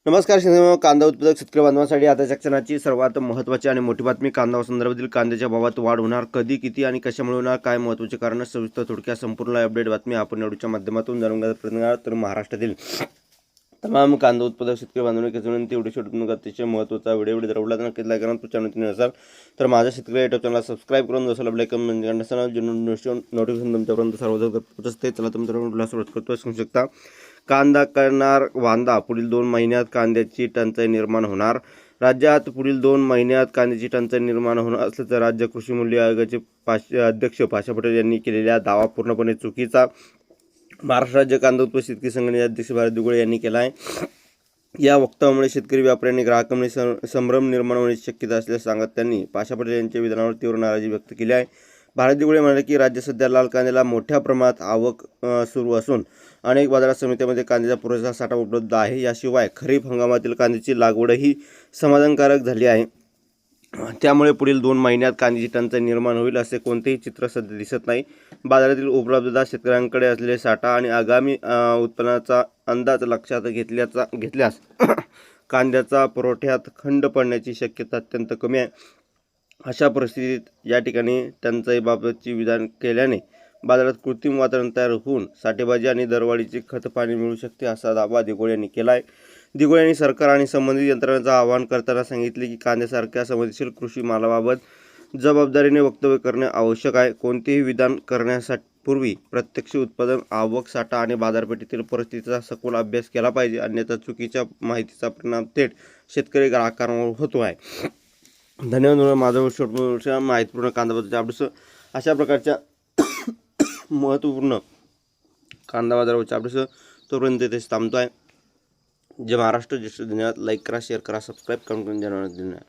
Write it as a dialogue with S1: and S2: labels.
S1: नमस्कार शेतकरी कांदा उत्पादक शेतकरी बांधवांसाठी आताच्या क्षणाची सर्वात महत्त्वाची आणि मोठी बातमी. कांदा संदर्भातील कांद्याच्या भावात वाढ होणार, कधी, किती आणि कशामुळे होणार, काय महत्त्वाचे कारण, सविस्तर थोडक्यात संपूर्ण अपडेट बातमी आपण निवडच्या माध्यमातून जाणून घेण्याचा प्रयत्न करा. तर महाराष्ट्रातील तमाम कांदा उत्पादक शेतकरी बांधवांनी कसं तेवढी छोटी अतिशय महत्त्वाचा व्हिडिओ ठरवला तर नक्कीच लाईक करा. तुमच्या नसाल तर माझ्या शेतकरी युट्यूब चॅनलला सबस्क्राईब करून जसं आपल्या म्हणजे नोटिफिकेशन तुमच्यापर्यंत सर्वजण पोहोचते. चला तुमच्यापर्यंत सुरुवात करतो. सांगू शकता कांदा करणार वांदा, पुढील 2 महिन्यात कांद्याची टंचाई निर्माण होणार. राज्यात पुढील 2 महिन्यात कांद्याची टंचाई निर्माण होणार असल्याचं राज्य कृषी मूल्य आयोगाचे अध्यक्ष पाशा पटेल यांनी केलेला दावा पूर्णपणे चुकीचा. महाराष्ट्र राज्य कांदा उत्पादक शेतकरी संघटनेचे अध्यक्ष भारत दिघोळे यांनी केला आहे. या वक्तव्यामुळे शेतकरी व्यापारी आणि ग्राहकांमध्ये संभ्रम निर्माण होण्याची शक्यता असल्याचे सांगत त्यांनी पाशा पटेल यांच्या विधानावर तीव्र नाराजी व्यक्त केली आहे. भारत दिघोळे म्हणाले की राज्य सध्या लाल कांद्याला मोठ्या प्रमाणात आवक सुरू असून अनेक बाजार समित्यांमध्ये कांद्याचा पुरेसा साठा उपलब्ध आहे. याशिवाय खरीप हंगामातील कांद्याची लागवडही समाधानकारक झाली आहे. त्यामुळे पुढील 2 महिन्यात कांद्याची टंचाई निर्माण होईल असे कोणतेही चित्र सध्या दिसत नाही. बाजारातील उपलब्धता, शेतकऱ्यांकडे असलेले साठा आणि आगामी उत्पन्नाचा अंदाज लक्षात घेतल्यास कांद्याचा पुरवठ्यात खंड पडण्याची शक्यता अत्यंत कमी आहे. अशा परिस्थितीत या ठिकाणी टंचाईबाबतची विधान केल्याने बाजारात कृत्रिम वातावरण तयार होऊन साठेबाजी आणि दरवाढीची खतपाणी मिळू शकते, असा दावा दिघोळे यांनी केला आहे. दिघोळे यांनी सरकार आणि संबंधित यंत्रणांचं आवाहन करताना सांगितले की कांद्यासारख्या संवेदनशील कृषी मालाबाबत जबाबदारीने वक्तव्य करणे आवश्यक आहे. कोणतेही विधान करण्यासाठी पूर्वी प्रत्यक्ष उत्पादन, आवक, साठा आणि बाजारपेठेतील परिस्थितीचा सखोल अभ्यास केला पाहिजे. अन्यथा चुकीच्या माहितीचा परिणाम थेट शेतकरी ग्राहकांवर होतो आहे. धन्यवाद. माझं माहितीपूर्ण कांदा बाजाराच्या अशा प्रकारच्या महत्त्वपूर्ण कांदा बाजारावरच्या अपडेट्स तोपर्यंत इथेच थांबतो आहे. जय महाराष्ट्र. जय श्री. धन्यवाद. लाईक करा, शेअर करा, सबस्क्राईब करून धन्यवाद.